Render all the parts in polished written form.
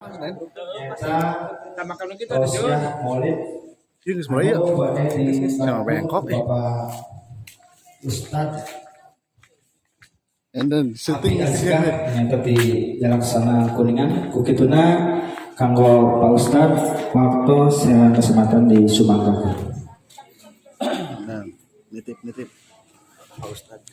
Kita makan kita ada jual. Ini semua ya. Sama Bangkok nih. Bapak Ustad And then syuting yang di Jalaksana Kuningan kukituna kanggo Pak Ustad waktu saya kesempatan di Sumangga. Nah, nitip Pak Ustad.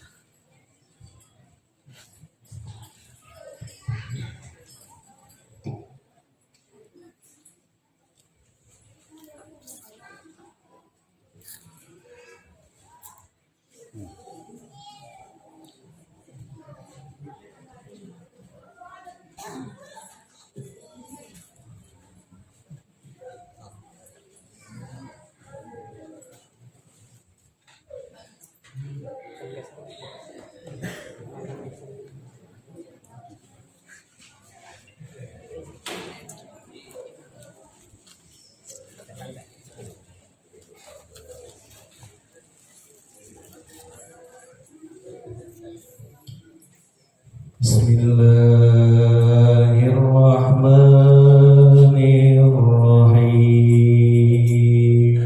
Bismillahirrahmanirrahim.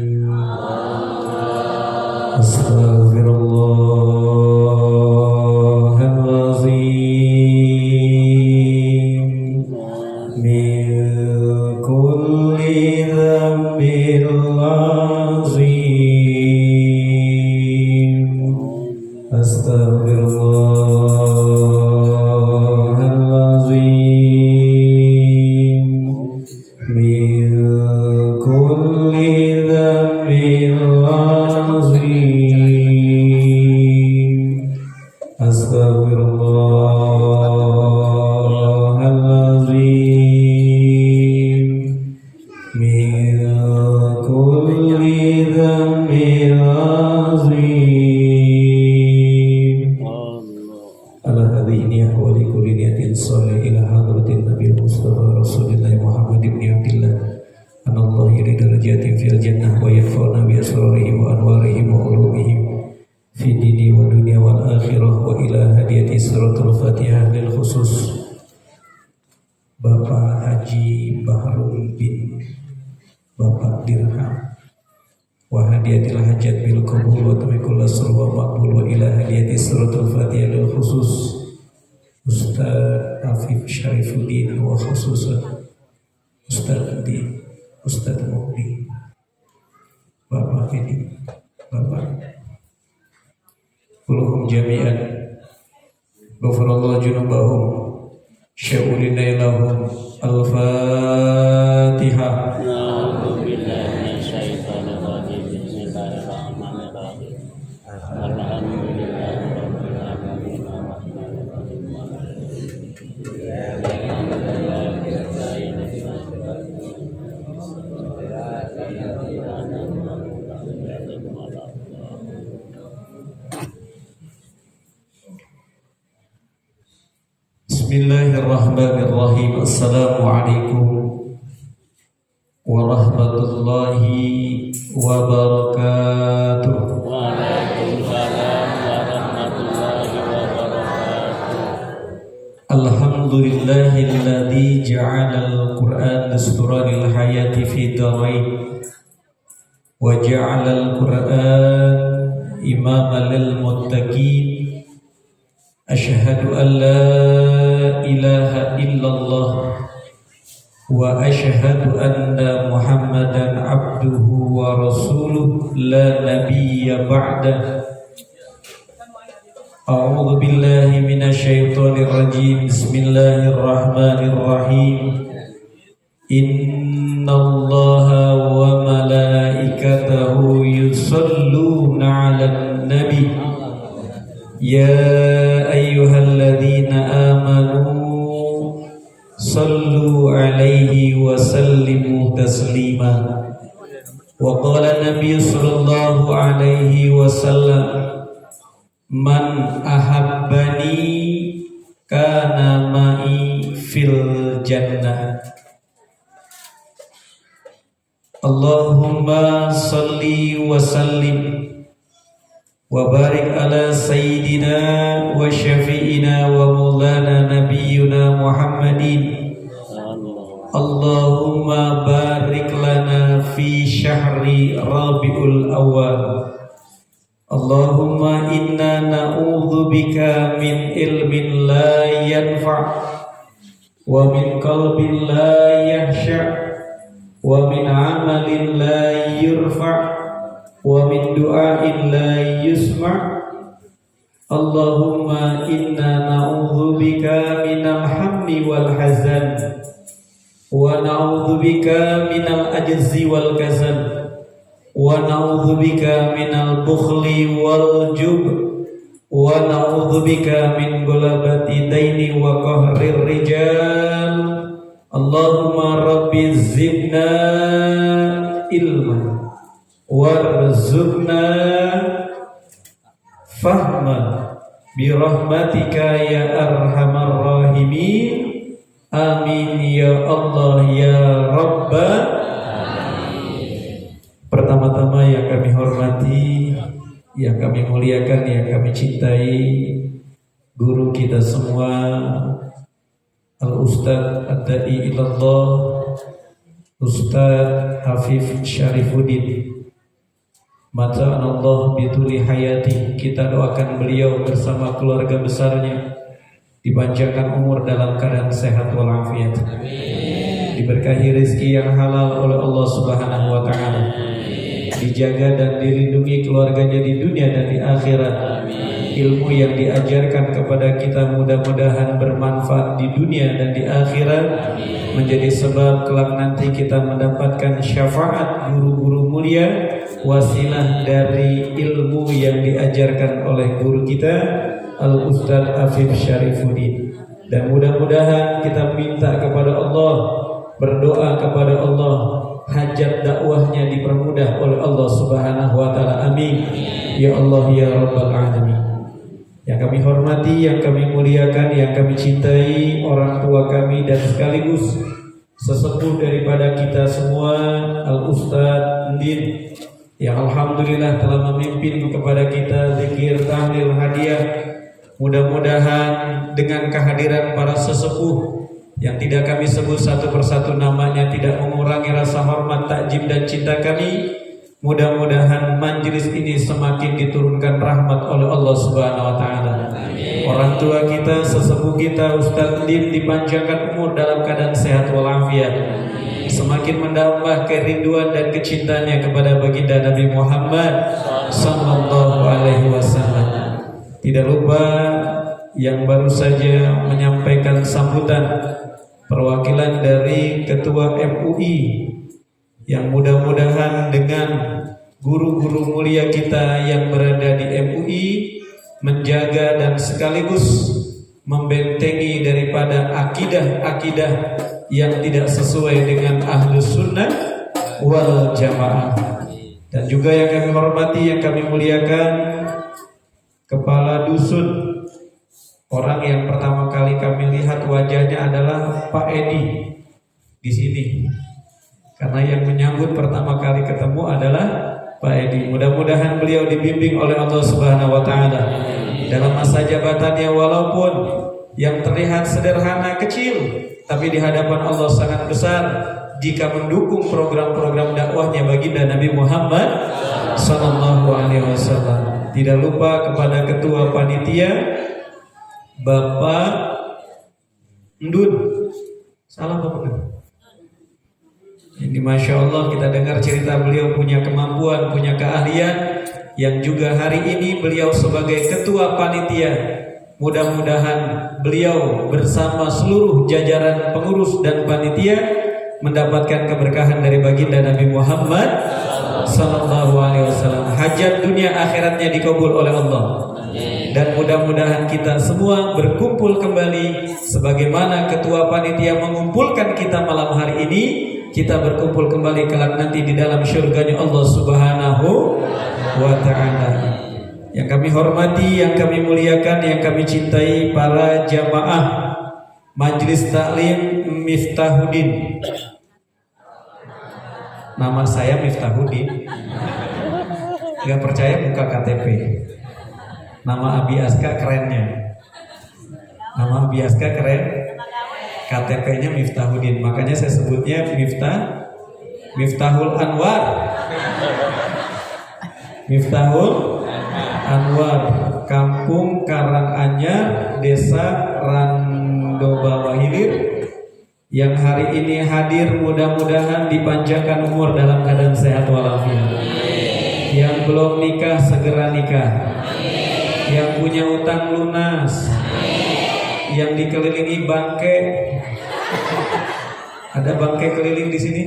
Astaghfirullahalazim min kulli dhanbin azim. Astaghfirullahalazim min kulli dhanbin azim. Astaghfirullahalazim min kulli dhanbin azim. Ala hadhihi niyah wa li kulli niyatin salih ila hadratin Nabi Mustafa Rasulillah Muhammad ibn Abdillah anallahu ila darajatin fil jannah wa yarfa'na bi asrarihim wa anwarihim wa ulumihim fi dini wa dunya wal akhirah wa ila hadiyati suratul fatihah lil khusus Bapak Haji Baharul bin Bapak Dirham wa hadiyatil hajat bil qabul wa tamikul asr wa maqbul wa ila hadiyati suratul fatihah lil khusus Ustaz Afif Syarifuddin wa khususan Ustaz Din Ustaz Mukdi Bapak ini Bapak kulluhum jami'an ghafarallahu junubahum sya'ulina lahum al-fatihah. Bismillahirrahmanirrahim. Assalamualaikum warahmatullahi wabarakatuh. Waalaikumsalam warahmatullahi wabarakatuh. Alhamdulillahilladzi ja'alal Qur'an dasturanil hayati fi darain wa ja'alal Qur'an imaman lil muttaqin. Asyhadu an la ilaha illallah wa asyhadu anna Muhammadan abduhu wa rasuluh la nabiyya ba'dah. A'udzu billahi minasyaitonir rajim. Bismillahirrahmanirrahim. Innallaha wa malaikatahu yusholluna 'alan nabi. Ya ayyuhalladzina amanu sallu alaihi wa sallimu taslima. Wa qala Nabi sallallahu alaihi wasallam man ahabbani kana ma'i fil jannah. Allahumma salli wa sallim wa barik ala sayyidina wa syafi'ina wa maulana nabiyyuna Muhammadin Allahumma barik lana fi syahri Rabiul Awwal. Allahumma inna na'udzubika min ilmin la yanfa' wa min qalbin la yahsha' wa min amalin la yurfa' wa min du'ain la yusma'. Allahumma inna na'udzubika minal hammi wal hazan wa na'udzubika minal ajzi wal kasal wa na'udzubika minal bukhli wal jub wa na'udzubika min ghalabati daini wa qahrir rijal. Allahumma rabbi zidna ilman warzuqna fahma birahmatika ya arhamar rahimin. Amin ya Allah ya Rabbal. Pertama-tama yang kami hormati, yang kami muliakan, yang kami cintai, guru kita semua, Al-Ustadz Ad-Da'i Ilallah, Ustadz Hafif Syarifuddin, Mata'anallah bituli hayati. Kita doakan beliau bersama keluarga besarnya dipanjangkan umur dalam keadaan sehat walafiat, diberkahi rezeki yang halal oleh Allah Subhanahu wa taala, dijaga dan dilindungi keluarganya di dunia dan di akhirat. Ilmu yang diajarkan kepada kita mudah-mudahan bermanfaat di dunia dan di akhirat, menjadi sebab kelak nanti kita mendapatkan syafaat guru-guru mulia, wasilah dari ilmu yang diajarkan oleh guru kita Al-Ustadz Hafif Syarifuddin. Dan mudah-mudahan kita minta kepada Allah, berdoa kepada Allah, hajat dakwahnya dipermudah oleh Allah Subhanahu wa taala. Amin ya Allah ya Rabbal alamin. Yang kami hormati, yang kami muliakan, yang kami cintai, orang tua kami dan sekaligus sesepuh daripada kita semua, Al-Ustadz Ndin, yang alhamdulillah telah memimpin kepada kita zikir, tahlil, hadiah. Mudah-mudahan dengan kehadiran para sesepuh yang tidak kami sebut satu persatu namanya tidak mengurangi rasa hormat, takjim dan cinta kami. Mudah-mudahan majelis ini semakin diturunkan rahmat oleh Allah Subhanahu wa taala. Orang tua kita, sesepuh kita Ustadz Ndin dipanjangkan umur dalam keadaan sehat walafiat, semakin menambah kerinduan dan kecintaannya kepada baginda Nabi Muhammad sallallahu alaihi wasallam. Tidak lupa yang baru saja menyampaikan sambutan perwakilan dari Ketua MUI, yang mudah-mudahan dengan guru-guru mulia kita yang berada di MUI menjaga dan sekaligus membentengi daripada akidah-akidah yang tidak sesuai dengan Ahlus Sunnah wal Jamaah. Dan juga yang kami hormati, yang kami muliakan, Kepala Dusun, orang yang pertama kali kami lihat wajahnya adalah Pak Edi di sini. Karena yang menyambut pertama kali ketemu adalah Pak Edi. Mudah-mudahan beliau dibimbing oleh Allah Subhanahu wa taala dalam masa jabatannya, walaupun yang terlihat sederhana kecil, tapi di hadapan Allah sangat besar jika mendukung program-program dakwahnya baginda Nabi Muhammad sallallahu alaihi wasallam. Tidak lupa kepada ketua panitia Bapak Ndun. Salah Bapak Ndun. Ini Masya Allah kita dengar cerita beliau punya kemampuan, punya keahlian, yang juga hari ini beliau sebagai ketua panitia. Mudah-mudahan beliau bersama seluruh jajaran pengurus dan panitia mendapatkan keberkahan dari baginda Nabi Muhammad sallallahu alaihi wasallam. Hajat dunia akhiratnya dikabul oleh Allah. Dan mudah-mudahan kita semua berkumpul kembali sebagaimana ketua panitia mengumpulkan kita malam hari ini. Kita berkumpul kembali kelak nanti di dalam syurganya Allah Subhanahu wa ta'ala. Yang kami hormati, yang kami muliakan, yang kami cintai, para jamaah Majelis Taklim Miftahuddin. Nama saya Miftahuddin. Gak percaya buka KTP. Nama Abi Aska kerennya. Nama Abi Aska keren. KTP-nya Miftahuddin, makanya saya sebutnya Miftahul Anwar. Miftahul Anwar, Kampung Karanganyar, Desa Randobawa Hilir, yang hari ini hadir, mudah-mudahan dipanjangkan umur dalam keadaan sehat walafiat. Yang belum nikah segera nikah. Yang punya utang lunas. Yang dikelilingi bangke. Ada bangke keliling di sini.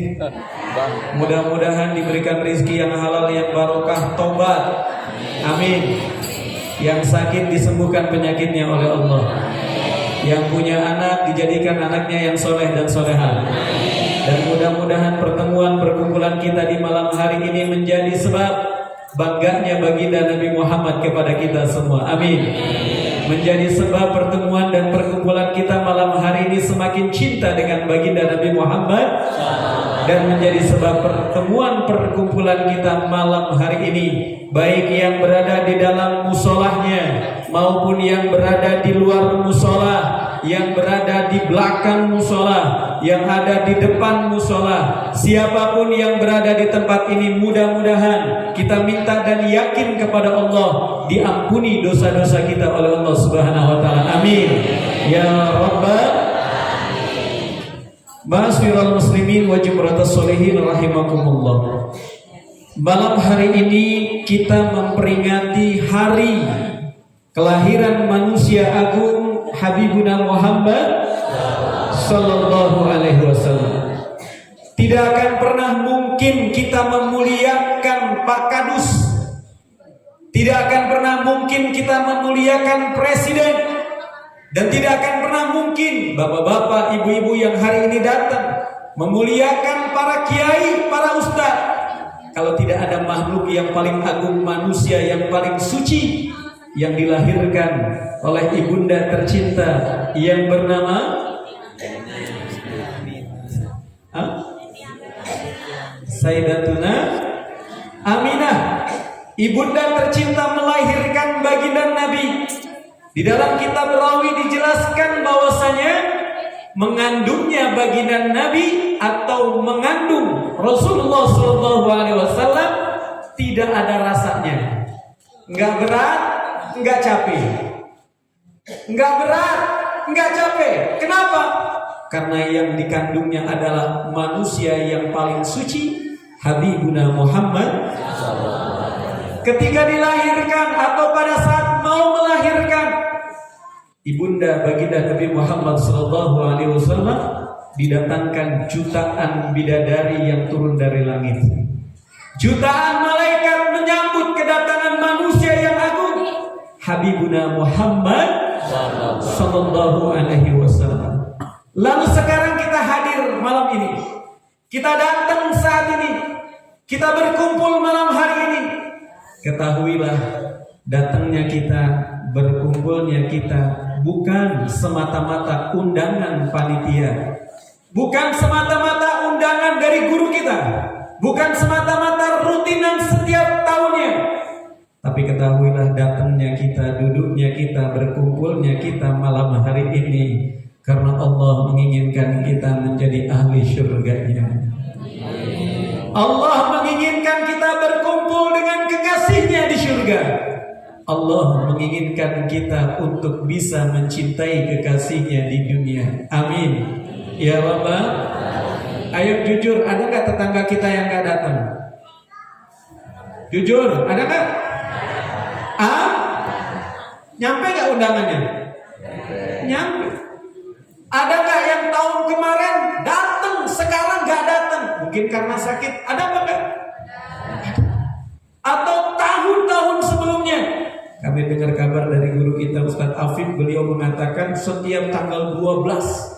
Mudah-mudahan diberikan rezeki yang halal, yang barokah, tobat. Amin. Yang sakit disembuhkan penyakitnya oleh Allah. Yang punya anak dijadikan anaknya yang soleh dan soleha. Dan mudah-mudahan pertemuan perkumpulan kita di malam hari ini menjadi sebab bangganya baginda Nabi Muhammad kepada kita semua. Amin. Menjadi sebab pertemuan dan perkumpulan kita malam hari ini semakin cinta dengan baginda Nabi Muhammad, dan menjadi sebab pertemuan perkumpulan kita malam hari ini, baik yang berada di dalam musolahnya maupun yang berada di luar musola, yang berada di belakang musola, yang ada di depan musola, siapapun yang berada di tempat ini, mudah-mudahan kita minta dan yakin kepada Allah diampuni dosa-dosa kita oleh Allah Subhanahu wa taala. Amin. Ya Rabbal Ma'asyiral muslimin wa jumratus sholihin rahimakumullah. Malam hari ini kita memperingati hari kelahiran manusia agung Habibuna Muhammad sallallahu alaihi wasallam. Tidak akan pernah mungkin kita memuliakan Pak Kadus. Tidak akan pernah mungkin kita memuliakan presiden. Dan tidak akan pernah mungkin bapak-bapak, ibu-ibu yang hari ini datang memuliakan para kiai, para ustaz, kalau tidak ada makhluk yang paling agung, manusia yang paling suci, yang dilahirkan oleh ibunda tercinta yang bernama Sayyidatuna Aminah. Ibunda tercinta melahirkan baginda Nabi. Di dalam kitab Rawi dijelaskan bahwasanya mengandungnya baginda Nabi atau mengandung Rasulullah SAW tidak ada rasanya, nggak berat, nggak capek, nggak berat, nggak capek. Kenapa? Karena yang dikandungnya adalah manusia yang paling suci, Habibuna Muhammad. Ketika dilahirkan atau pada saat mau melahirkan, ibunda baginda Nabi Muhammad SAW didatangkan jutaan bidadari yang turun dari langit. Jutaan malaikat menyambut kedatangan manusia yang agung, Habibuna Muhammad SAW. Lalu sekarang kita hadir malam ini, kita datang saat ini, kita berkumpul malam hari ini. Ketahuilah, datangnya kita, berkumpulnya kita bukan semata-mata undangan panitia, bukan semata-mata undangan dari guru kita, bukan semata-mata rutinan setiap tahunnya. Tapi ketahuilah, datangnya kita, duduknya kita, berkumpulnya kita malam hari ini karena Allah menginginkan kita menjadi ahli syurganya. Allah menginginkan kita berkumpul dengan kekasihnya di syurga. Allah menginginkan kita untuk bisa mencintai kekasihnya di dunia. Amin. Ya Rabbal. Ayo jujur, ada gak tetangga kita yang gak datang? Jujur, ada gak? Nyampe gak undangannya? Nyampe. Ada gak yang tahun kemarin datang, sekarang gak datang? Mungkin karena sakit. Ada apa gak? Atau tahun-tahun sebelumnya? Kami dengar kabar dari guru kita Ustadz Afif, beliau mengatakan setiap tanggal 12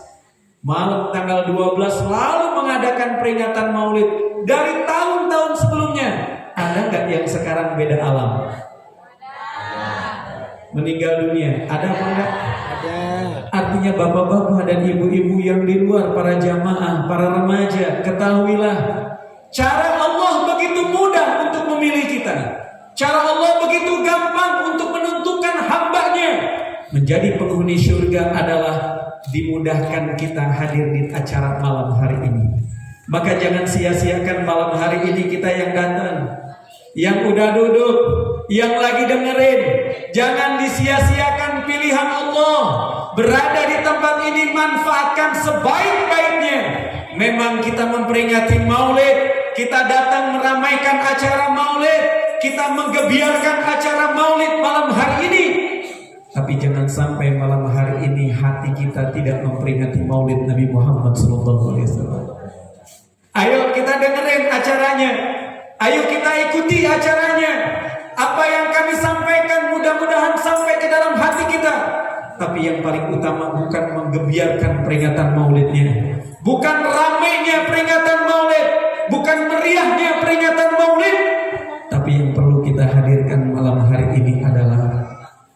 malam tanggal 12 lalu mengadakan peringatan maulid. Dari tahun-tahun sebelumnya, ada gak yang sekarang beda alam? Meninggal dunia, ada apa enggak? Ada. Artinya bapak-bapak dan ibu-ibu yang di luar, para jamaah, para remaja, ketahuilah, cara Allah begitu mudah untuk memilih kita. Cara Allah begitu gampang untuk menentukan hambanya menjadi penghuni surga adalah dimudahkan kita hadir di acara malam hari ini. Maka jangan sia-siakan malam hari ini kita yang datang, yang udah duduk, yang lagi dengerin. Jangan disia-siakan pilihan Allah. Berada di tempat ini manfaatkan sebaik-baiknya. Memang kita memperingati Maulid, kita datang meramaikan acara Maulid, kita menggebiarkan acara Maulid malam hari ini. Tapi jangan sampai malam hari ini hati kita tidak memperingati Maulid Nabi Muhammad SAW. Ayo kita dengerin acaranya. Ayo kita ikuti acaranya. Apa yang kami sampaikan mudah-mudahan sampai ke dalam hati kita. Tapi yang paling utama bukan menggebiarkan peringatan Maulidnya, bukan ramainya peringatan Maulid, bukan meriahnya peringatan Maulid. Tapi yang perlu kita hadirkan malam hari ini adalah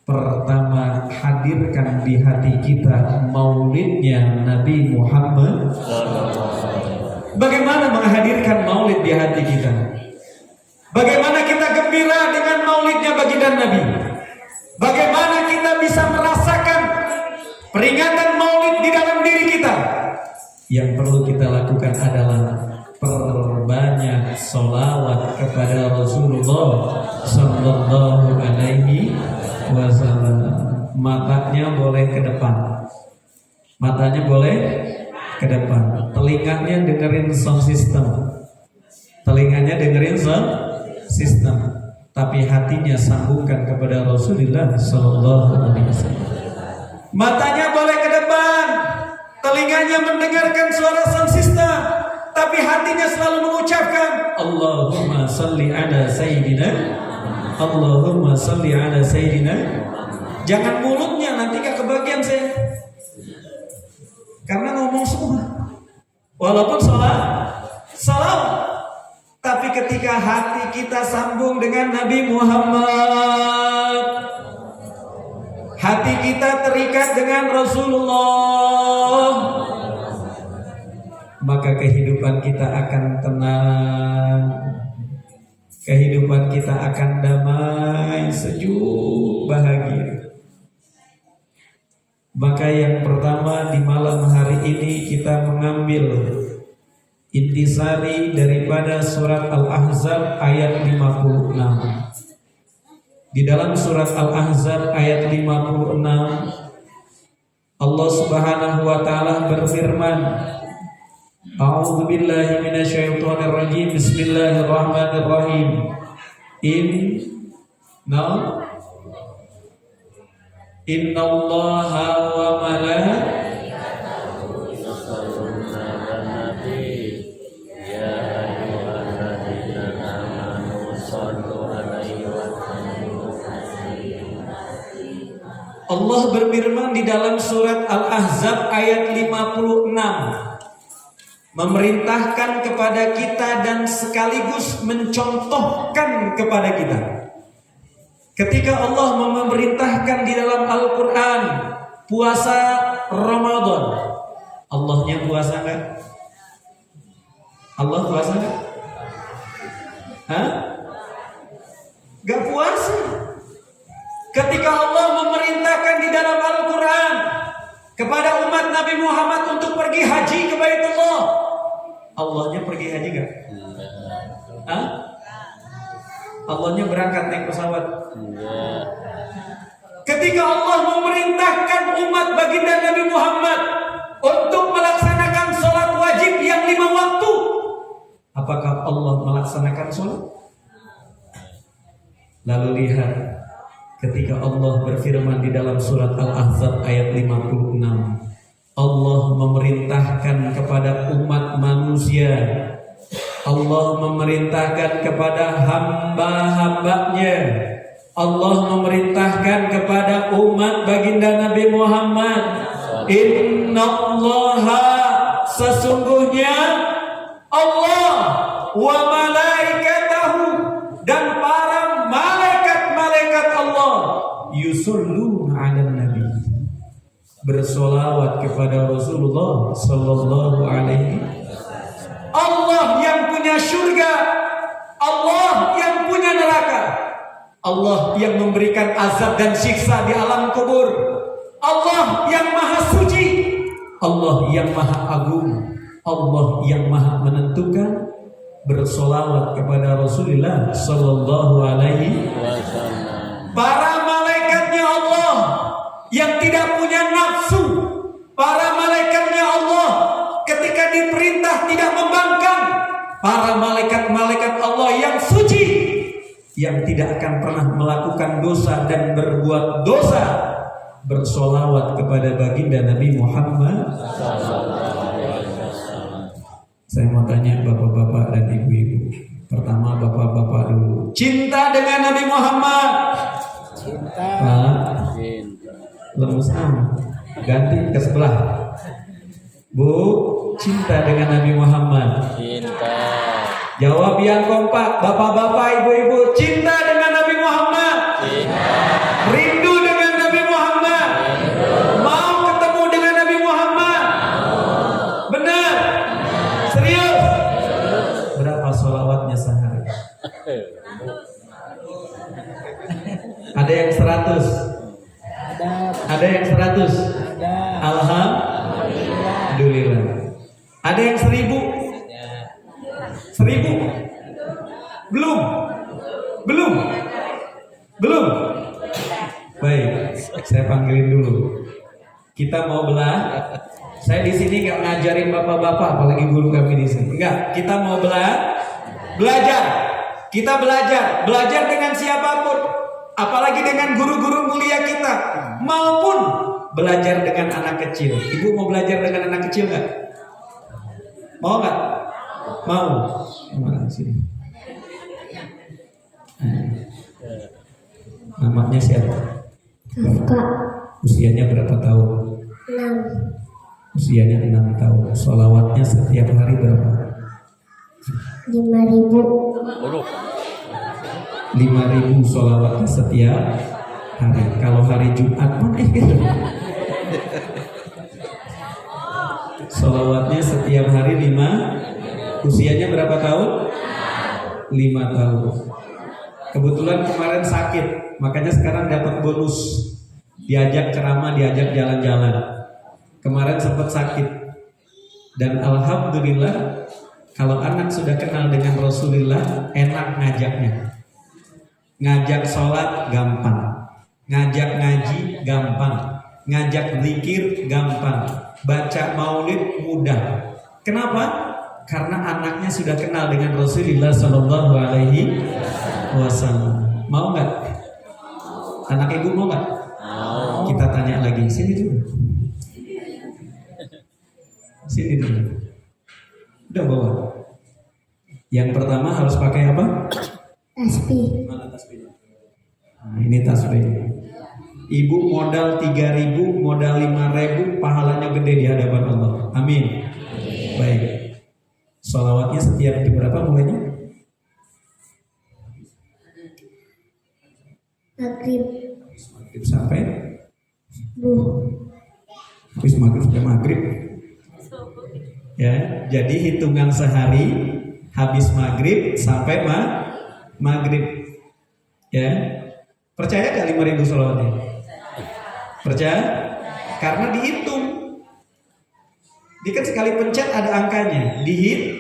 pertama, hadirkan di hati kita Maulidnya Nabi Muhammad. Bagaimana menghadirkan Maulid di hati kita? Bagaimana kita gembira dengan Maulidnya baginda Nabi? Bagaimana kita bisa merasakan peringatan Maulid di dalam diri kita? Yang perlu kita lakukan adalah perbanyak sholawat kepada Rasulullah Sallallahu Alaihi Wasallam. Matanya boleh ke depan, matanya boleh ke depan, telinganya dengerin sound system, telinganya dengerin sound system, tapi hatinya sambungkan kepada Rasulullah Sallallahu Alaihi Wasallam. Matanya boleh ke depan, telinganya mendengarkan suara sound system, tapi hatinya selalu mengucapkan Allahumma salli ala Sayyidina, Allahumma salli ala Sayyidina. Jangan mulutnya, nanti gak kebagian saya, karena ngomong semua walaupun salah, tapi ketika hati kita sambung dengan Nabi Muhammad, hati kita terikat dengan Rasulullah, maka kehidupan kita akan tenang, kehidupan kita akan damai, sejuk, bahagia. Maka yang pertama di malam hari ini kita mengambil intisari daripada surat Al-Ahzab ayat 56. Di dalam surat Al-Ahzab ayat 56, Allah Subhanahu wa taala berfirman, A'udzu billahi minasyaitonir rajim. Bismillahirrahmanirrahim. Innallaha wa malaikatahu yusholluna 'alan nabi ya ayyuhalladzina amanu shallu 'alaihi wa sallimu taslima. Allah berfirman di dalam surat Al-Ahzab ayat 56, memerintahkan kepada kita dan sekaligus mencontohkan kepada kita. Ketika Allah memerintahkan di dalam Al-Quran puasa Ramadan, Allahnya puasa enggak? Allah puasa enggak? Gak puasa. Ketika Allah memerintahkan di dalam Al-Quran kepada umat Nabi Muhammad untuk pergi haji ke Baitullah, Allahnya pergi haji gak? Allahnya berangkat naik pesawat? Ketika Allah memerintahkan umat baginda Nabi Muhammad untuk melaksanakan sholat wajib yang 5 waktu, apakah Allah melaksanakan sholat? Lalu lihat ketika Allah berfirman di dalam surat Al-Ahzab ayat 56, Allah memerintahkan kepada umat manusia, Allah memerintahkan kepada hamba-hambanya, Allah memerintahkan kepada umat baginda Nabi Muhammad, Innallaha, sesungguhnya Allah, wa malaikatahu, dan para malaikat-malaikat Allah, yusholluna 'alan nabi, bersolawat kepada Rasulullah Sallallahu Alaihi Wasallam. Allah yang punya surga, Allah yang punya neraka, Allah yang memberikan azab dan siksa di alam kubur, Allah yang maha suci, Allah yang maha agung, Allah yang maha menentukan, bersolawat kepada Rasulullah Sallallahu Alaihi Wasallam. Para malaikatnya Allah yang tidak punya nafsu, para malaikatnya Allah ketika diperintah tidak membangkang, para malaikat-malaikat Allah yang suci, yang tidak akan pernah melakukan dosa dan berbuat dosa, bersolawat kepada baginda Nabi Muhammad. Saya mau tanya bapak-bapak dan ibu-ibu. Pertama bapak-bapak dulu. Cinta dengan Nabi Muhammad. Cinta. Cinta. Lemes amat. Ganti ke sebelah. Bu, cinta dengan Nabi Muhammad. Cinta. Jawab yang kompak. Bapak-bapak, ibu-ibu, cinta dengan Nabi Muhammad. Cinta. Rindu dengan Nabi Muhammad. Mau ketemu dengan Nabi Muhammad. Benar? Serius? Berapa sholawatnya sehari? Ada yang 100. Ada yang 100. Alhamdulillah. Ada yang 1000. 1000. Belum. Baik, saya panggilin dulu. Kita mau belah. Saya di sini nggak ngajarin bapak-bapak, apalagi guru kami di sini. Enggak, kita mau belajar. Kita belajar dengan siapapun, apalagi dengan guru-guru mulia kita, maupun belajar dengan anak kecil. Ibu mau belajar dengan anak kecil nggak? Mau nggak? Mau. Mana sini? Namanya siapa? Kak, Usianya berapa tahun? 6, Usianya 6 tahun. Sholawatnya setiap hari berapa? 5.000. 5.000 sholawatnya setiap hari. Kalau hari Jumat mana gitu? Sholawatnya setiap hari 5. Usianya berapa tahun? 5 tahun. Kebetulan kemarin sakit, makanya sekarang dapat bonus. Diajak ceramah, diajak jalan-jalan. Kemarin sempat sakit. Dan alhamdulillah, kalau anak sudah kenal dengan Rasulullah, enak ngajaknya. Ngajak sholat gampang, ngajak ngaji gampang, ngajak zikir gampang, baca maulid mudah. Kenapa? Karena anaknya sudah kenal dengan Rasulullah Sallallahu Alaihi Wasallam. Mau nggak? Anak ibu mau nggak? Kita tanya lagi. Sini dulu. Sini dulu. Udah bawa. Yang pertama harus pakai apa? Tasbih. Mana tasbihnya? Nah, ini tasbih. Ibu modal 3.000, modal 5.000, pahalanya gede di hadapan Allah. Amin. Baik. Sholawatnya setiap jam berapa mulainya? Maghrib. Maghrib sampai? Subuh. Maghrib sampai maghrib. Ya, jadi hitungan sehari habis maghrib sampai maghrib. Ya, percaya gak 5.000 sholawatnya? Percaya? Karena dihitung. Dia kan sekali pencet ada angkanya. Dihit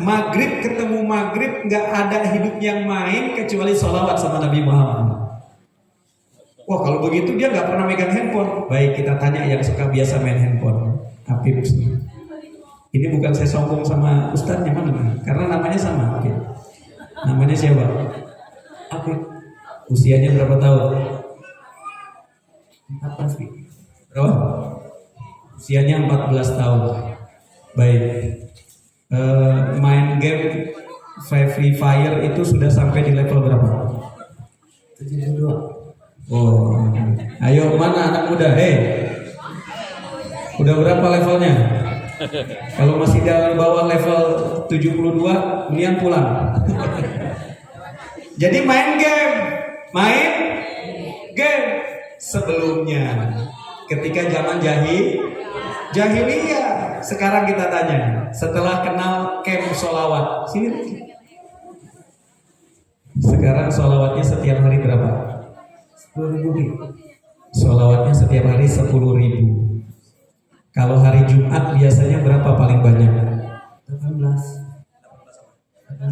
maghrib ketemu maghrib, nggak ada hidup yang main kecuali sholawat sama Nabi Muhammad. Wah, kalau begitu dia nggak pernah megang handphone. Baik, kita tanya yang suka biasa main handphone. Apip. Ini bukan saya sombong sama ustadznya mana, karena namanya sama. Apip. Namanya siapa? Apip. Usianya berapa tahun? 14. Berapa? Usianya 14 tahun. Baik. Main game Free Fire itu sudah sampai di level berapa? 72. Oh, ayo mana anak muda? Udah berapa levelnya? Kalau masih di bawah level 72, mendingan pulang. Jadi main game. Sebelumnya, ketika zaman jahiliyah. Sekarang kita tanya, setelah kenal camp sholawat, sini. Sekarang sholawatnya setiap hari berapa? 10.000. Sholawatnya setiap hari 10.000. Kalau hari Jumat biasanya berapa paling banyak? 18.000.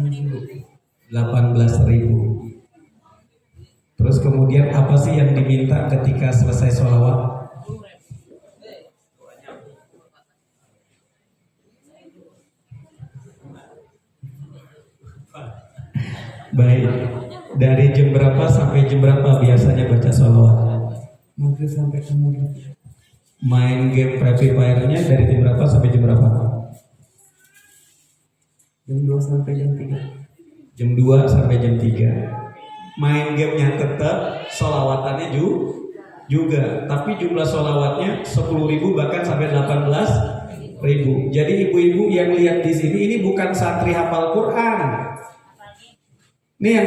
Terus kemudian apa sih yang diminta ketika selesai sholawat? Baik, dari jam berapa sampai jam berapa biasanya baca sholawat? Maghrib sampai ke maghrib. Main game Free Fire-nya dari jam berapa sampai jam berapa? Jam 2 sampai jam 3. Jam 2 sampai jam 3. Main gamenya tetap, sholawatannya juga. Tapi jumlah sholawatnya 10.000 bahkan sampai 18.000. Jadi ibu-ibu yang lihat di sini ini bukan santri hafal Quran. Nih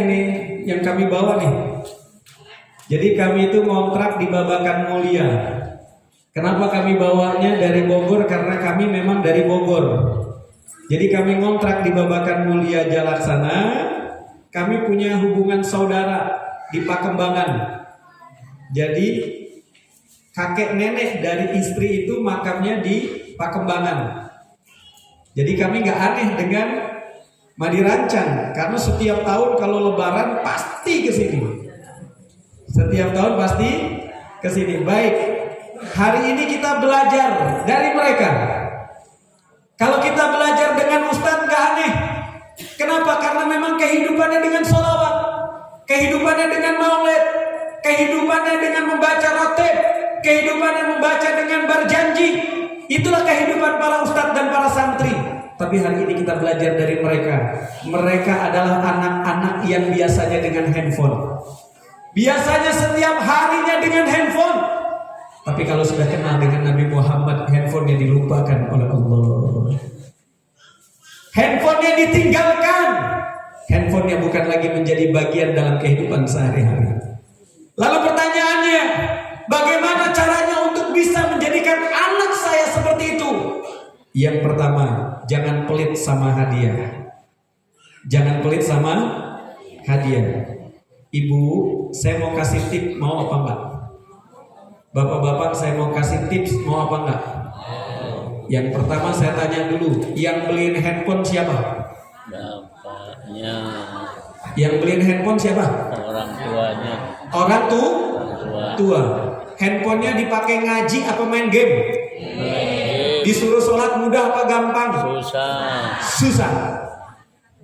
yang kami bawa nih. Jadi kami itu ngontrak di Babakan Mulia. Kenapa kami bawanya dari Bogor? Karena kami memang dari Bogor. Jadi kami ngontrak di Babakan Mulia Jalan sana. Kami punya hubungan saudara di Pakembangan. Jadi kakek nenek dari istri itu makamnya di Pakembangan. Jadi kami nggak aneh dengan Madirancang, karena setiap tahun kalau Lebaran pasti ke sini. Setiap tahun pasti ke sini. Baik, hari ini kita belajar dari mereka. Kalau kita belajar dengan Ustadz nggak aneh. Kenapa? Karena memang kehidupannya dengan sholawat, kehidupannya dengan maulid, kehidupannya dengan membaca ratib, kehidupannya membaca dengan berjanji. Itulah kehidupan para ustadz dan para santri. Tapi hari ini kita belajar dari mereka. Mereka adalah anak-anak yang biasanya dengan handphone. Biasanya setiap harinya dengan handphone. Tapi kalau sudah kenal dengan Nabi Muhammad, handphonenya dilupakan oleh Allah. Handphonenya ditinggalkan. Handphonenya bukan lagi menjadi bagian dalam kehidupan sehari-hari. Lalu pertanyaannya, bagaimana caranya untuk bisa menjadikan anak saya seperti itu? Yang pertama, jangan pelit sama hadiah. Jangan pelit sama hadiah. Ibu, saya mau kasih tips, mau apa enggak? Bapak-bapak, saya mau kasih tips, mau apa enggak? Yang pertama saya tanya dulu, yang beliin handphone siapa? Bapaknya. Yang beliin handphone siapa? Orang tuanya. Orang Orang tua. tua. Handphonenya dipakai ngaji apa main game? Disuruh sholat mudah apa gampang? Susah.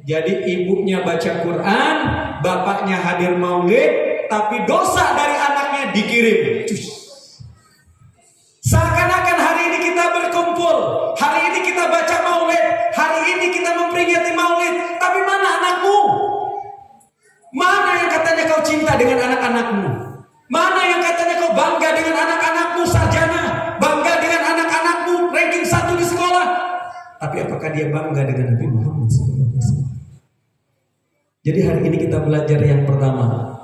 Jadi ibunya baca Quran, bapaknya hadir maulid, tapi dosa dari anaknya dikirim. Seakan-akan hari ini kita berkumpul, hari ini kita baca maulid, hari ini kita memperingati maulid, tapi mana anakmu? Mana yang katanya kau cinta dengan anak-anakmu? Mana yang katanya kau bangga dengan anak-anakmu sarjana, bangga dengan anak-anakmu ranking 1 di sekolah? Tapi apakah dia bangga dengan Nabi Muhammad SAW? Jadi hari ini kita belajar yang pertama.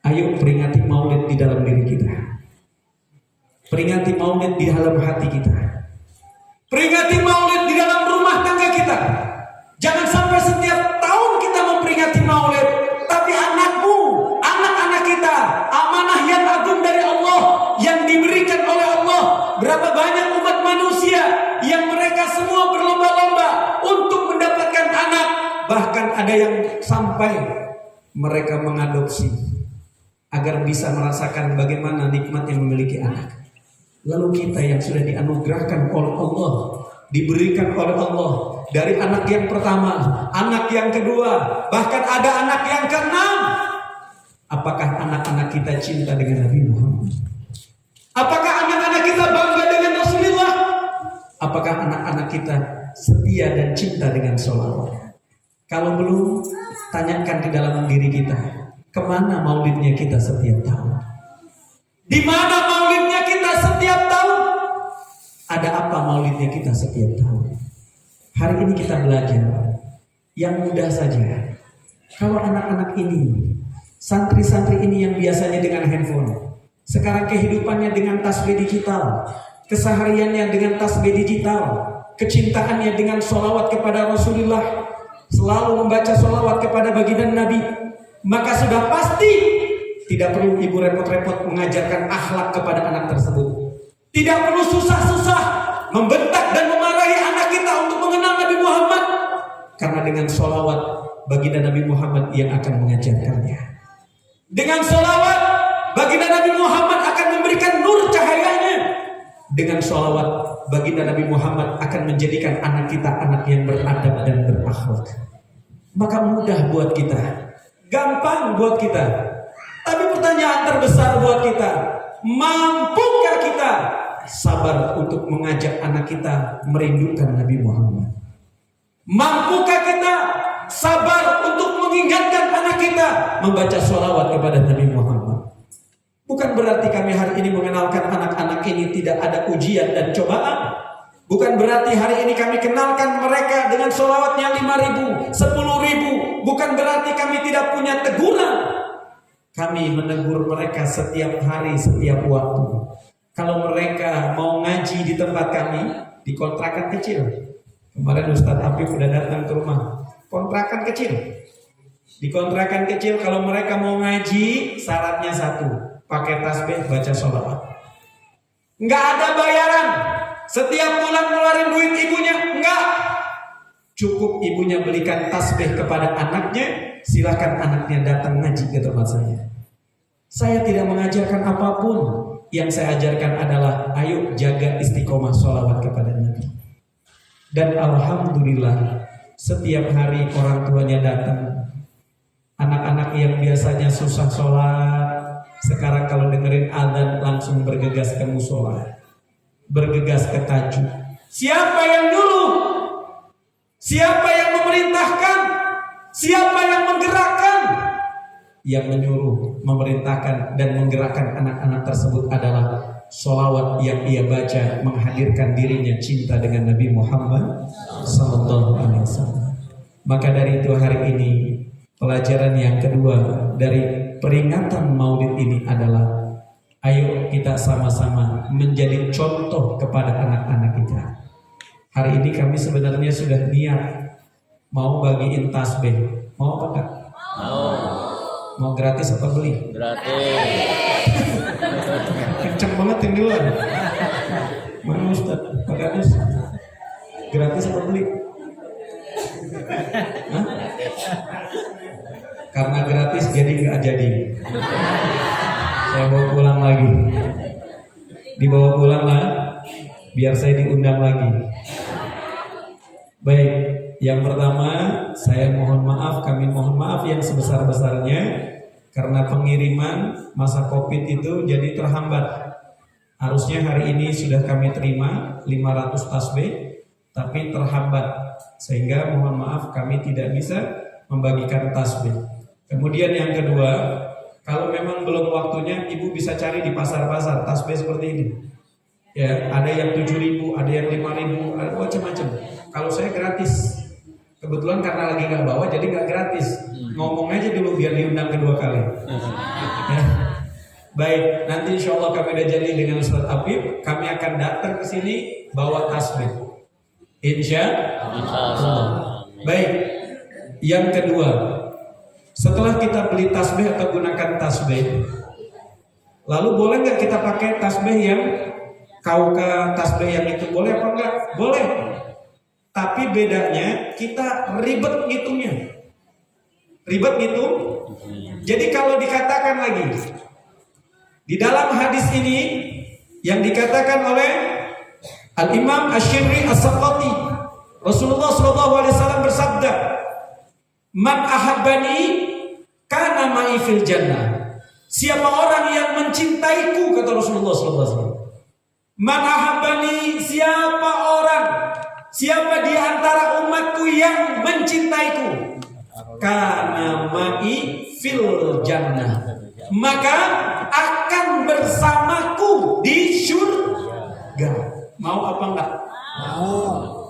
Ayo peringati maulid di dalam diri kita. Peringati maulid di dalam hati kita. Peringati maulid di dalam rumah tangga kita. Jangan sampai setiap tahun kita memperingati maulid, tapi anakmu, anak-anak kita, amanah yang agung dari Allah, yang diberikan oleh Allah. Berapa banyak umat manusia yang mereka semua berlomba-lomba untuk mendapatkan anak. Bahkan ada yang sampai mereka mengadopsi agar bisa merasakan bagaimana nikmatnya memiliki anak. Lalu kita yang sudah dianugerahkan oleh Allah, diberikan oleh Allah dari anak yang pertama, anak yang kedua, bahkan ada anak yang keenam. Apakah anak-anak kita cinta dengan Nabi Muhammad? Apakah anak-anak kita bangga dengan Rasulullah? Apakah anak-anak kita setia dan cinta dengan sholawat? Kalau belum, tanyakan di dalam diri kita, kemana maulidnya kita setiap tahun? Di mana maulidnya kita setiap tahun? Ada apa maulidnya kita setiap tahun? Hari ini kita belajar yang mudah saja. Kalau anak-anak ini, santri-santri ini yang biasanya dengan handphone, sekarang kehidupannya dengan tasbih digital, kesehariannya dengan tasbih digital, kecintaannya dengan sholawat kepada Rasulullah, selalu membaca sholawat kepada baginda Nabi, maka sudah pasti tidak perlu ibu repot-repot mengajarkan akhlak kepada anak tersebut. Tidak perlu susah-susah membentak dan memarahi anak kita untuk mengenal Nabi Muhammad, karena dengan sholawat baginda Nabi Muhammad yang akan mengajarkannya. Dengan sholawat baginda Nabi Muhammad akan memberikan nur cahayanya. Dengan sholawat baginda Nabi Muhammad akan menjadikan anak kita anak yang beradab dan berakhlak. Maka mudah buat kita, gampang buat kita. Tapi pertanyaan terbesar buat kita, mampukah kita sabar untuk mengajak anak kita merindukan Nabi Muhammad? Mampukah kita sabar untuk mengingatkan anak kita membaca sholawat kepada Nabi Muhammad? Bukan berarti kami hari ini mengenalkan anak-anak ini tidak ada ujian dan cobaan. Bukan berarti hari ini kami kenalkan mereka dengan sholawatnya 5.000, 10.000. Bukan berarti kami tidak punya teguran. Kami menegur mereka setiap hari, setiap waktu. Kalau mereka mau ngaji di tempat kami, di kontrakan kecil. Kemarin Ustadz Apif udah datang ke rumah. Kontrakan kecil. Di kontrakan kecil kalau mereka mau ngaji, syaratnya satu, pakai tasbih, baca sholawat. Nggak ada bayaran. Setiap bulan ngeluarin duit ibunya, enggak. Cukup ibunya belikan tasbih kepada anaknya, silakan anaknya datang ngaji ke tempat saya. Saya tidak mengajarkan apapun. Yang saya ajarkan adalah ayo jaga istiqomah sholawat kepada Nabi. Dan alhamdulillah setiap hari orang tuanya datang. Anak-anak yang biasanya susah sholat, sekarang kalau dengerin azan langsung bergegas ke musola, bergegas ke tahajud. Siapa yang nyuruh? Siapa yang memerintahkan? Siapa yang menggerakkan? Yang menyuruh, memerintahkan dan menggerakkan anak-anak tersebut adalah sholawat yang ia baca menghadirkan dirinya cinta dengan Nabi Muhammad SAW. Maka dari itu hari ini pelajaran yang kedua dari peringatan Maulid ini adalah ayo kita sama-sama menjadi contoh kepada anak-anak kita. Hari ini kami sebenarnya sudah niat mau bagiin tasbih. Mau apa enggak? Mau gratis atau beli? Gratis. Kenceng banget yang di luar. Mana Ustaz? Pak Kadus? Gratis atau beli? Hah? Karena gratis jadi nggak jadi. Saya bawa pulang lagi. Dibawa pulang lah, biar saya diundang lagi. Baik, yang pertama saya mohon maaf, kami mohon maaf yang sebesar-besarnya karena pengiriman masa Covid itu jadi terhambat. Harusnya hari ini sudah kami terima 500 tasbih, tapi terhambat sehingga mohon maaf kami tidak bisa membagikan tasbih. Kemudian yang kedua, kalau memang belum waktunya, ibu bisa cari di pasar-pasar tasbih seperti ini. Ya, ada yang 7.000, ada yang 5.000, ada macam-macam. Kalau saya gratis. Kebetulan karena lagi nggak bawa, jadi nggak gratis. Ngomong aja dulu biar diundang kedua kali. Ya. Baik, nanti insya Allah kami udah jadi dengan Ustadz Apif, kami akan datang ke sini bawa tasbih. Insya Allah. Baik, yang kedua, setelah kita beli tasbih atau gunakan tasbih, lalu boleh nggak kita pakai tasbih yang kauka, tasbih yang itu boleh apa enggak? Boleh. Tapi bedanya kita ribet ngitungnya. Ribet ngitung. Jadi kalau dikatakan lagi di dalam hadis ini yang dikatakan oleh Al-Imam Asy-Syibri As-Saqati, Rasulullah SAW bersabda, "Man ahabbani kana ma'i fil jannah." Siapa orang yang mencintaiku, kata Rasulullah SAW. Man ahabbani, siapa di antara umatku yang mencintaiku, kana ma'i fil jannah, maka akan bersamaku di surga. Mau apa enggak?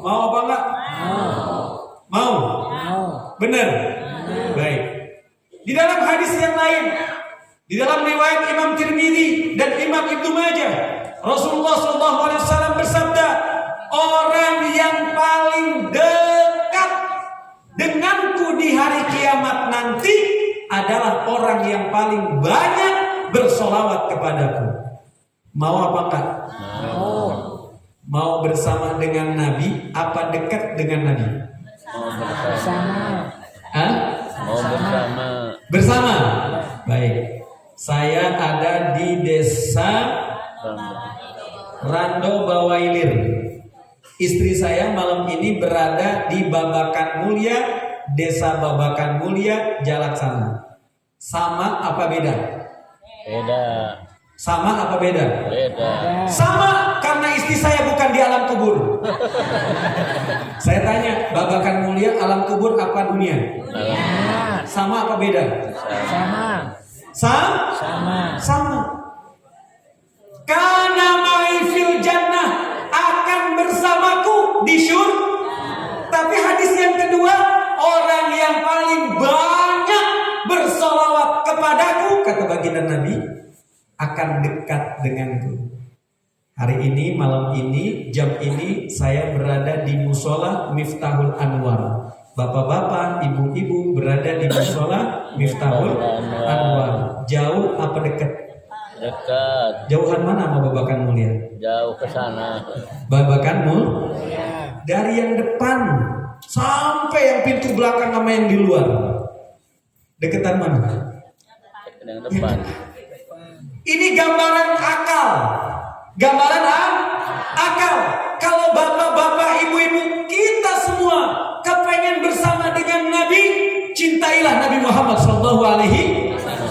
Mau apa enggak? Mau. Benar. Baik. Di dalam hadis yang lain, di dalam riwayat Imam Tirmidzi dan Imam Ibnu Majah, Rasulullah SAW bersabda, orang yang paling dekat denganku di hari kiamat nanti adalah orang yang paling banyak bersolawat kepadaku. Mau apa enggak? Mau bersama dengan Nabi apa dekat dengan Nabi? Mau bersama. Hah? Mau bersama. Bersama. Baik. Saya ada di desa Rando Bawailir. Istri saya malam ini berada di Babakan Mulia, Desa Babakan Mulia, Jalaksana. Sama apa beda? Beda. Sama apa beda? Beda. Sama, karena istri saya bukan di alam kubur. Saya tanya, Babakan Mulia alam kubur apa dunia? Sama apa beda? Sama. Karena ma'ifil jannah akan bersamaku di syurga. Tapi hadis yang kedua, orang yang paling banyak bersolawat kepadaku, kata baginda Nabi, akan dekat denganku. Hari ini, malam ini, jam ini saya berada di musola Miftahul Anwar. Bapak-bapak, ibu-ibu berada di musola Miftahul Anwar. Jauh apa dekat? Dekat. Jauhan mana mau Babakan Mulia? Jauh ke sana. Babakan Mulia dari yang depan sampai yang pintu belakang sama yang di luar. Deketan mana? Yang depan. Ini gambaran akal. Gambaran akal. Kalau bapak-bapak, ibu-ibu, kita semua kepengen bersama dengan Nabi, cintailah Nabi Muhammad SAW.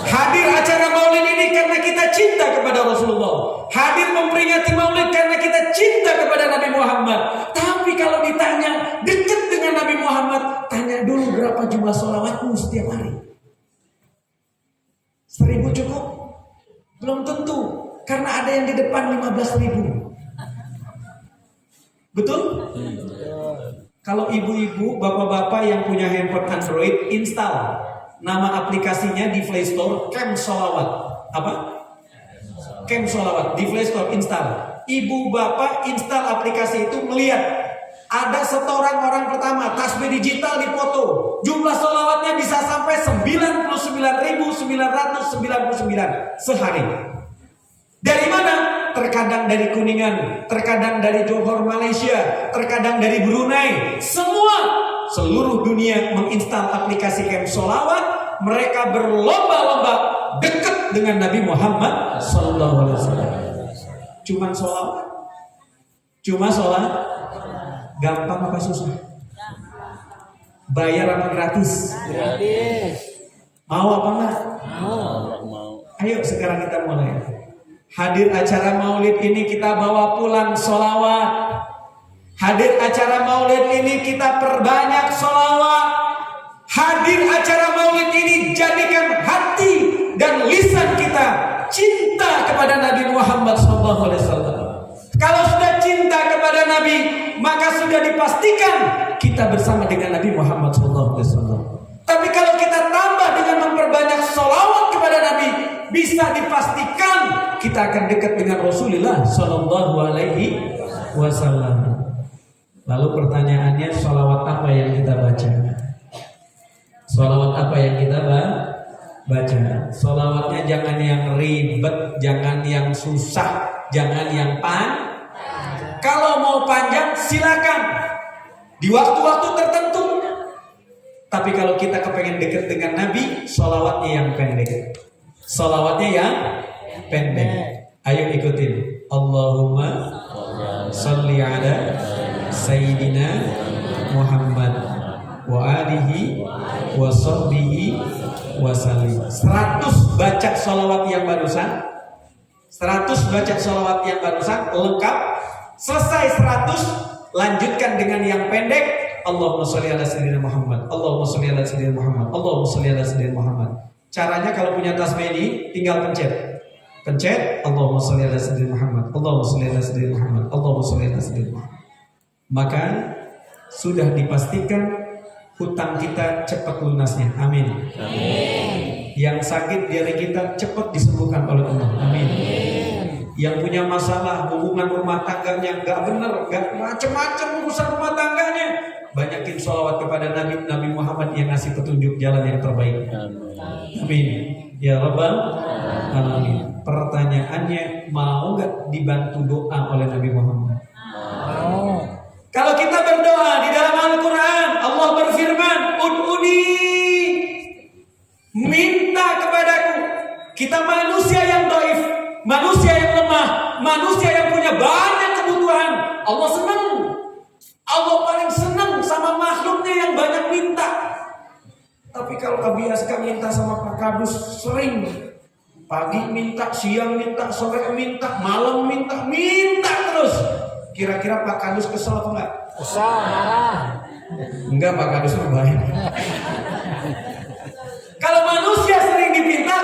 Hadir acara maulid ini karena kita cinta kepada Rasulullah. Hadir memperingati maulid karena kita cinta kepada Nabi Muhammad. Tapi kalau ditanya dekat dengan Nabi Muhammad, tanya dulu berapa jumlah sholawatmu setiap hari. 1000 cukup? Belum tentu, karena ada yang di depan 15.000. Betul? Kalau ibu-ibu, bapak-bapak yang punya handphone Android, install nama aplikasinya di Play Store, Camp Sholawat. Apa? Camp Sholawat di Play Store, install. Ibu bapak install aplikasi itu, melihat ada setoran orang pertama, tasbih digital dipoto. Jumlah sholawatnya bisa sampai 99.999 sehari. Dari mana? Terkadang dari Kuningan, terkadang dari Johor Malaysia, terkadang dari Brunei. Seluruh dunia menginstal aplikasi Camp Sholawat. Mereka berlomba-lomba dekat dengan Nabi Muhammad SAW. Cuma sholawat? Cuma sholat? Gampang apa susah? Bayar apa gratis? Mau apa enggak? Mau. Ayo sekarang kita mulai. Hadir acara maulid ini kita bawa pulang sholawat. Hadir acara maulid ini kita perbanyak sholawat. Hadir acara maulid ini jadikan hati dan lisan kita cinta kepada Nabi Muhammad SAW. Kalau sudah cinta kepada Nabi, maka sudah dipastikan kita bersama dengan Nabi Muhammad SAW. Tapi kalau kita tambah dengan memperbanyak sholawat kepada Nabi, bisa dipastikan kita akan dekat dengan Rasulullah Sallallahu Alaihi Wasallam. Lalu pertanyaannya, sholawat apa yang kita baca? Sholawat apa yang kita baca? Sholawatnya jangan yang ribet, jangan yang susah, jangan yang panjang. Kalau mau panjang silakan di waktu-waktu tertentu. Tapi kalau kita kepengen dekat dengan Nabi, sholawatnya yang pendek. Sholawatnya yang pendek. Ayo ikutin. Allahumma sholli ala Sayyidina Muhammad wa alihi wa sahbihi wa sallim. 100 baca sholawat yang barusan. 100 baca sholawat yang barusan lengkap. Selesai 100, lanjutkan dengan yang pendek. Allahumma sholli ala Sayyidina Muhammad. Allahumma sholli ala Sayyidina Muhammad. Allahumma sholli ala Sayyidina Muhammad. Caranya kalau punya tasbih ini tinggal pencet Allahumma sholli ala Sayyidina Muhammad. Allahumma sholli ala Sayyidina Muhammad. Allahumma sholli ala Sayyidina Muhammad. Maka sudah dipastikan hutang kita cepat lunasnya. Amin. Yang sakit dari kita cepat disembuhkan oleh Allah. Amin. Yang punya masalah hubungan rumah tangganya nggak benar, nggak macam-macam urusan rumah tangganya, banyakin sholawat kepada Nabi Muhammad yang ngasih petunjuk jalan yang terbaik. Amin. Ya Rabbal Alamin. Pertanyaannya, mau nggak dibantu doa oleh Nabi Muhammad? Kalau kita berdoa di dalam Al-Quran, Allah berfirman, ud'uni, minta kepadaku. Kita manusia yang dhaif, manusia yang lemah, manusia yang punya banyak kebutuhan. Allah senang. Allah paling senang sama makhluknya yang banyak minta. Tapi kalau kebiasaan minta sama Pak Kadus sering, pagi minta, siang minta, sore minta, malam minta, minta terus. Kira-kira Pak Kadus kesel apa enggak? Kesal, marah. Enggak, Pak Kadus baik. Kalau manusia sering dipinta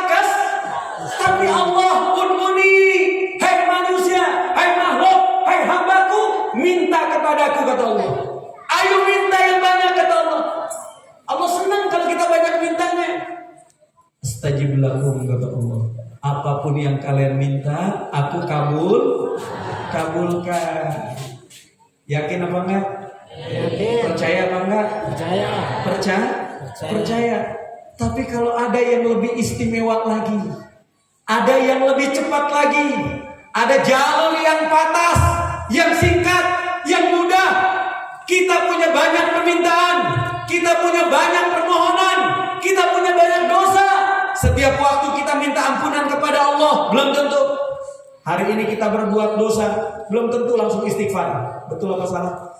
tapi Allah ud'uni, hai manusia, hai makhluk, hai hambaku, minta kepadaku, kata Allah. Ayo minta yang banyak, kata Allah. Allah senang kalau kita banyak mintanya. Astajib lakum, kata Allah. Apapun yang kalian minta, aku kabulkan. Yakin apa enggak? Yakin. Percaya apa enggak? Percaya. Percaya. Tapi kalau ada yang lebih istimewa lagi, ada yang lebih cepat lagi, ada jalur yang patas, yang singkat, yang mudah. Kita punya banyak permintaan, kita punya banyak permohonan, kita punya banyak dosa. Setiap waktu kita minta ampunan kepada Allah, belum tentu hari ini kita berbuat dosa, belum tentu langsung istighfar. Betul apa salah?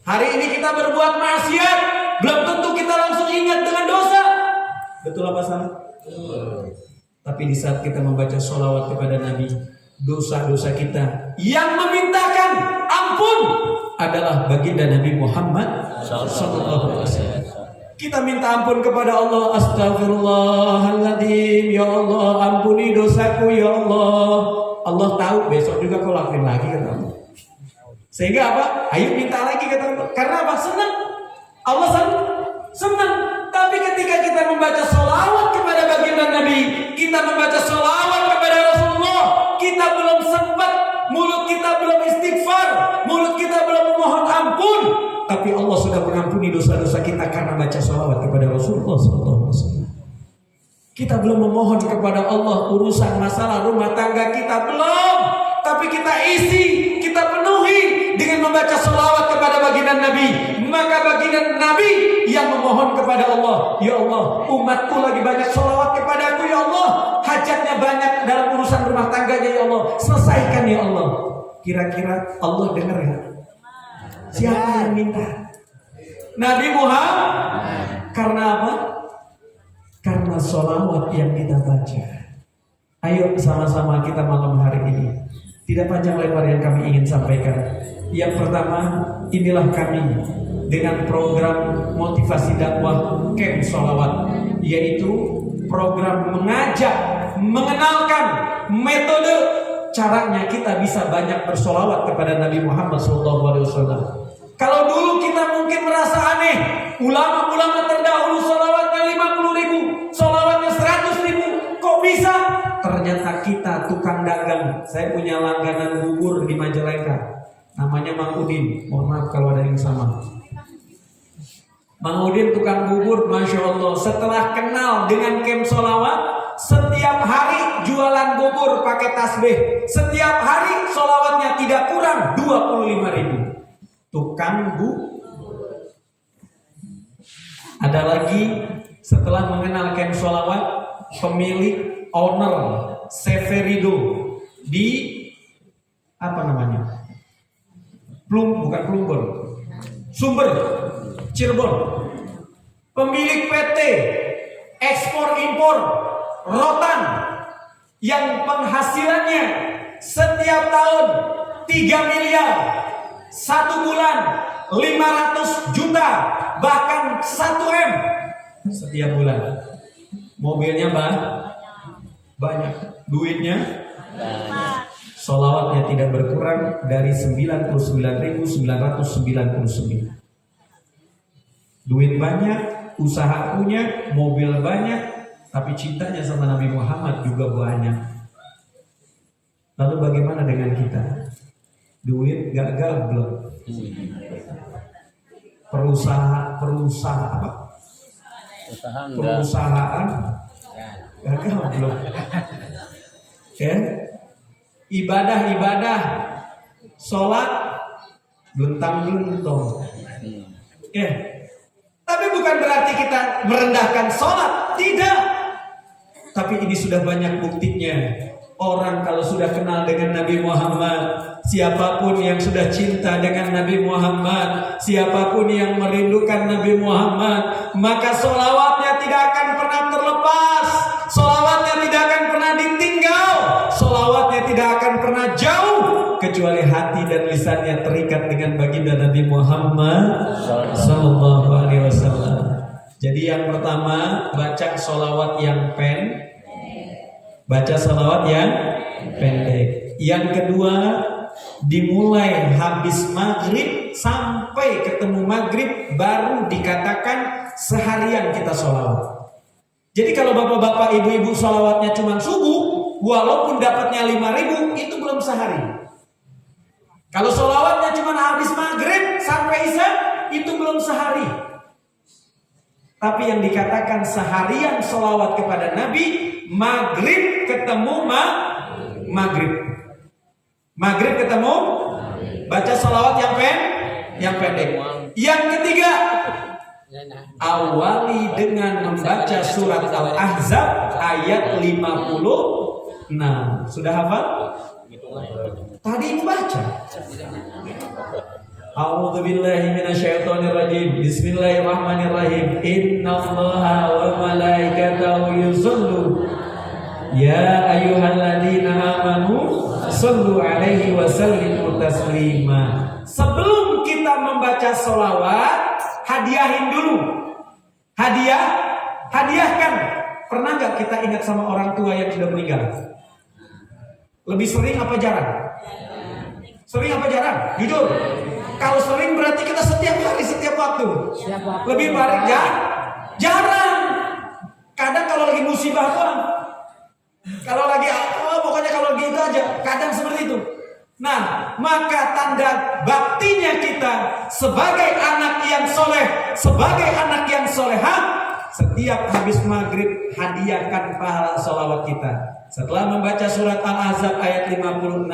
Hari ini kita berbuat maksiat, belum tentu kita langsung ingat dengan dosa. Betul apa salah? Tapi di saat kita membaca sholawat kepada Nabi, dosa-dosa kita yang memintakan ampun adalah baginda Nabi Muhammad sallallahu alaihi wasallam. Kita minta ampun kepada Allah. Astagfirullahaladzim, ya Allah, ampuni dosaku ya Allah. Allah tahu besok juga kau lakuin lagi, kata Allah. Sehingga apa? Ayo minta lagi, kata Allah. Karena apa? Senang. Allah senang. Tapi ketika kita membaca sholawat kepada baginda Nabi, kita membaca sholawat kepada Rasulullah, kita belum sempat, mulut kita belum istighfar, mulut kita belum memohon ampun, tapi Allah sudah mengampuni dosa-dosa kita karena baca sholawat kepada Rasulullah SAW. Kita belum memohon kepada Allah urusan masalah rumah tangga kita, belum. Tapi kita isi, kita penuhi dengan membaca sholawat kepada baginda Nabi. Maka baginda Nabi yang memohon kepada Allah, ya Allah, umatku lagi banyak sholawat kepadaku, ya Allah, hajatnya banyak dalam urusan rumah tangganya, ya Allah, selesaikan ya Allah. Kira-kira Allah dengar ya? Siapa yang minta? Nabi Muhammad. Karena apa? Karena sholawat yang kita baca. Ayo sama-sama kita malam hari ini, tidak panjang lebar yang kami ingin sampaikan. Yang pertama, inilah kami dengan program motivasi dakwah Camp Sholawat, yaitu program mengajak, mengenalkan metode caranya kita bisa banyak bersolawat kepada Nabi Muhammad SAW. Kalau dulu kita mungkin merasa aneh, ulama-ulama terdahulu solawatnya 50.000, solawatnya 100.000, kok bisa? Ternyata kita tukang dagang. Saya punya langganan bubur di Majalengka, namanya Mang Udin. Mohon maaf kalau ada yang sama. Mang Udin tukang bubur, Masya Allah. Setelah kenal dengan Camp Sholawat, setiap hari jualan bubur pakai tasbih. Setiap hari sholawatnya tidak kurang 25.000. Tukang bubur. Ada lagi setelah mengenal Camp Sholawat, pemilik owner Severido di apa namanya? Bukan Plumbon, Sumber, Cirebon. Pemilik PT ekspor impor rotan yang penghasilannya setiap tahun 3 miliar, 1 bulan 500 juta, bahkan 1 M setiap bulan. Mobilnya banyak, duitnya sholawatnya tidak berkurang dari 99.999. Duit banyak, usaha punya, mobil banyak, tapi cintanya sama Nabi Muhammad juga banyak. Lalu bagaimana dengan kita? Duit gak gablek. Perusahaan apa? Perusahaan gak gablek. Ya? Ibadah, sholat Belentang-belentong. Ya. Tapi bukan berarti kita merendahkan sholat, tidak. Tapi ini sudah banyak buktinya. Orang kalau sudah kenal dengan Nabi Muhammad, siapapun yang sudah cinta dengan Nabi Muhammad, siapapun yang merindukan Nabi Muhammad, maka sholawatnya tidak akan pernah terlepas, sholawatnya tidak akan pernah ditinggal, sholawatnya tidak akan pernah jauh, kecuali hati dan lisannya terikat dengan baginda Nabi Muhammad Sallallahu Alaihi Wasallam. Jadi yang pertama, baca sholawat yang baca sholawat yang pendek. Yang kedua, dimulai habis maghrib sampai ketemu maghrib baru dikatakan seharian kita sholawat. Jadi kalau bapak-bapak, ibu-ibu sholawatnya cuma subuh, walaupun dapatnya 5.000, itu belum sehari. Kalau sholawatnya cuma habis maghrib sampai isya, itu belum sehari. Tapi yang dikatakan seharian sholawat kepada Nabi, maghrib ketemu maghrib. Maghrib ketemu, baca sholawat yang pendek. Yang ketiga, awali dengan membaca surat Al-Ahzab ayat 56. Sudah hafal? Tadi baca. A'udzu billahi minasyaitonir rajim. Bismillahirrahmanirrahim. Innallaha wa malaikatahu yusallu ya ayyuhalladzina amanu shallu alaihi wa sallimu taslima. Sebelum kita membaca sholawat, hadiahin dulu. Hadiahkan. Pernah nggak kita ingat sama orang tua yang sudah meninggal? Lebih sering apa jarang? Sering apa jarang? Jujur. Kalau sering berarti kita setiap hari, setiap waktu. Lebih baik ya? Jarang. Kadang kalau lagi musibah doang. Kalau lagi pokoknya kalau lagi itu aja. Kadang seperti itu. Nah, maka tanda baktinya kita sebagai anak yang soleh, sebagai anak yang solehah, setiap habis maghrib hadiahkan pahala sholawat kita. Setelah membaca surat Al-Ahzab ayat 56,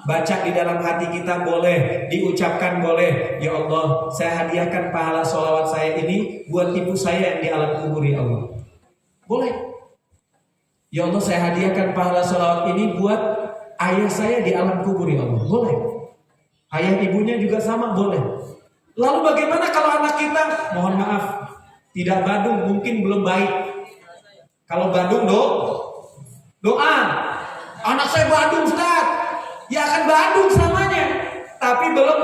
baca di dalam hati kita boleh, diucapkan boleh. Ya Allah, saya hadiahkan pahala sholawat saya ini buat ibu saya yang di alam kubur, ya Allah. Boleh. Ya Allah, saya hadiahkan pahala sholawat ini buat ayah saya di alam kubur, ya Allah. Boleh. Ayah ibunya juga sama, boleh. Lalu bagaimana kalau anak kita, mohon maaf, tidak badung, mungkin belum baik. Kalau badung doa. Anak saya badung, Ustaz. Ya akan badung selamanya. Tapi belum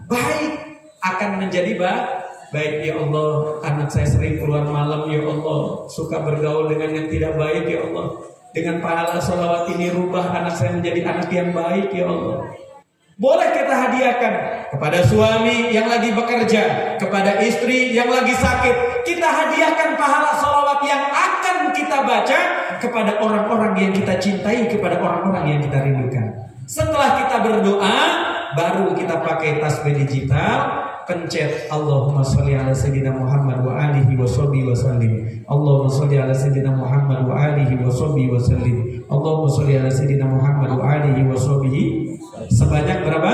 baik. Akan menjadi baik. Ya Allah, anak saya sering keluar malam, ya Allah. Suka bergaul dengan yang tidak baik, ya Allah. Dengan pahala sholawat ini rubah anak saya menjadi anak yang baik, ya Allah. Boleh kita hadiahkan kepada suami yang lagi bekerja, kepada istri yang lagi sakit. Kita hadiahkan pahala sholawat yang akan kita baca kepada orang-orang yang kita cintai, kepada orang-orang yang kita rindukan. Setelah kita berdoa, baru kita pakai tasbih digital, pencet Allahumma sholli ala sayyidina Muhammad wa alihi wa sahbihi wa sallim. Allahumma sholli ala sayyidina Muhammad wa alihi wa sahbihi wa sallim. Allahumma sholli ala sayyidina Muhammad wa alihi wa sahbihi. Sebanyak berapa?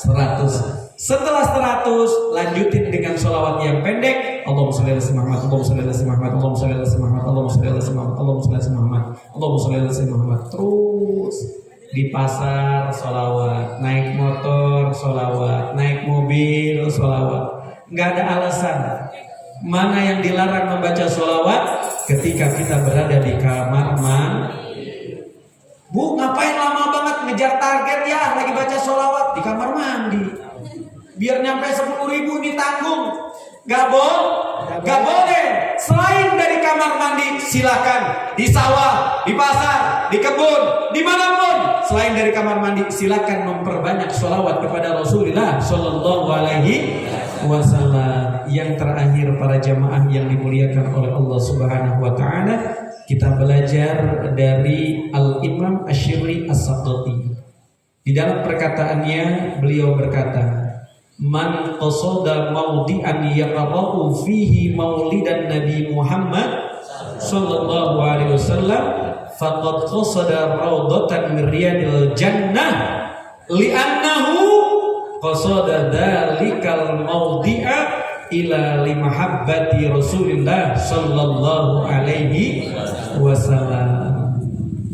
100. Setelah 100, lanjutin dengan sholawat yang pendek. Allahumma sholli ala sayyidina Muhammad, Allahumma sholli ala sayyidina Muhammad, Allahumma sholli ala sayyidina Muhammad, Allahumma sholli ala sayyidina Muhammad, Allahumma sholli ala sayyidina Muhammad, Allahumma sholli ala sayyidina Muhammad. Terus di pasar sholawat, naik motor sholawat, naik mobil sholawat. Nggak ada alasan. Mana yang dilarang membaca sholawat? Ketika kita berada di kamar mandi. Bu, ngapain lama banget ngejar target ya? Lagi baca sholawat di kamar mandi. Biar nyampe 10.000 ditanggung. Gak boleh. Selain dari kamar mandi, silakan di sawah, di pasar, di kebun, dimanapun. Selain dari kamar mandi, silakan memperbanyak sholawat kepada Rasulullah Shallallahu Alaihi Wasallam. Yang terakhir, para jamaah yang dimuliakan oleh Allah Subhanahu Wa Taala, kita belajar dari Al-Imam Asy'ari As-Saqati. Di dalam perkataannya, beliau berkata, man qasada mawdi'an yaqra'u fihi maulidan Nabi Muhammad sallallahu alaihi wasallam faqad qasada rawdatan min riyadil jannah li'annahu qasada dzalikal mawdi'a ila limahabbati Rasulillah sallallahu alaihi wasallam.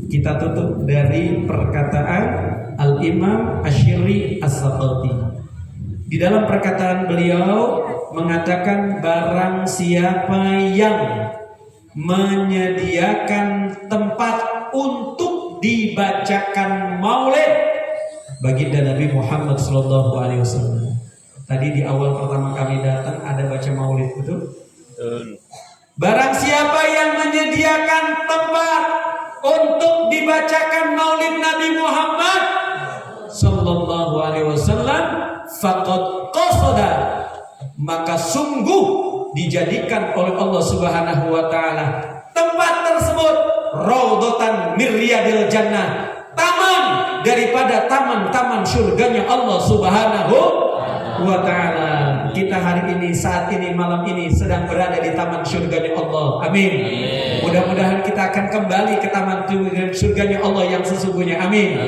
Kita tutup dari perkataan Al-Imam Asy'ari As-Saqati. Di dalam perkataan beliau mengatakan barang siapa yang menyediakan tempat untuk dibacakan maulid baginda Nabi Muhammad sallallahu alaihi wasallam. Tadi di awal pertama kami datang ada baca maulid, betul? Barang siapa yang menyediakan tempat untuk dibacakan maulid Nabi Muhammad sallallahu alaihi wasallam, faqad qasada, maka sungguh dijadikan oleh Allah Subhanahu wa taala tempat tersebut raudhatan mir riyadil jannah, taman daripada taman-taman surganya Allah Subhanahu wa ta'ala. Kita hari ini, saat ini, malam ini sedang berada di taman surganya Allah. Amin. Mudah-mudahan kita akan kembali ke taman surganya Allah yang sesungguhnya. Amin.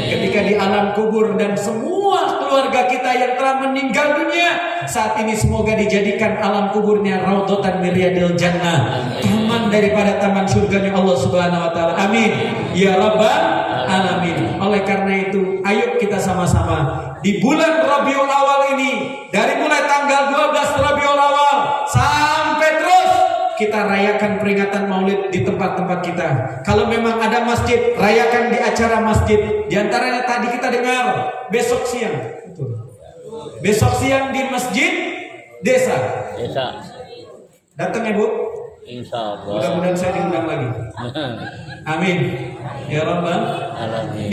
Ketika di alam kubur dan semua keluarga kita yang telah meninggal dunia saat ini, semoga dijadikan alam kuburnya raudhatan min riyadil jannah, taman daripada taman surganya Allah Subhanahu wa ta'ala. Amin ya rabbal alamin. Oleh karena itu, ayo kita sama-sama di bulan Rabiul Awal ini, dari mulai tanggal 12 Rabiul Awal sampai terus, kita rayakan peringatan maulid di tempat-tempat kita. Kalau memang ada masjid, rayakan di acara masjid. Di antaranya tadi kita dengar besok siang, besok siang di masjid desa. Datang ya Bu? Insya Allah. Mudah-mudahan saya diundang lagi. Amin ya rabbal Alamin.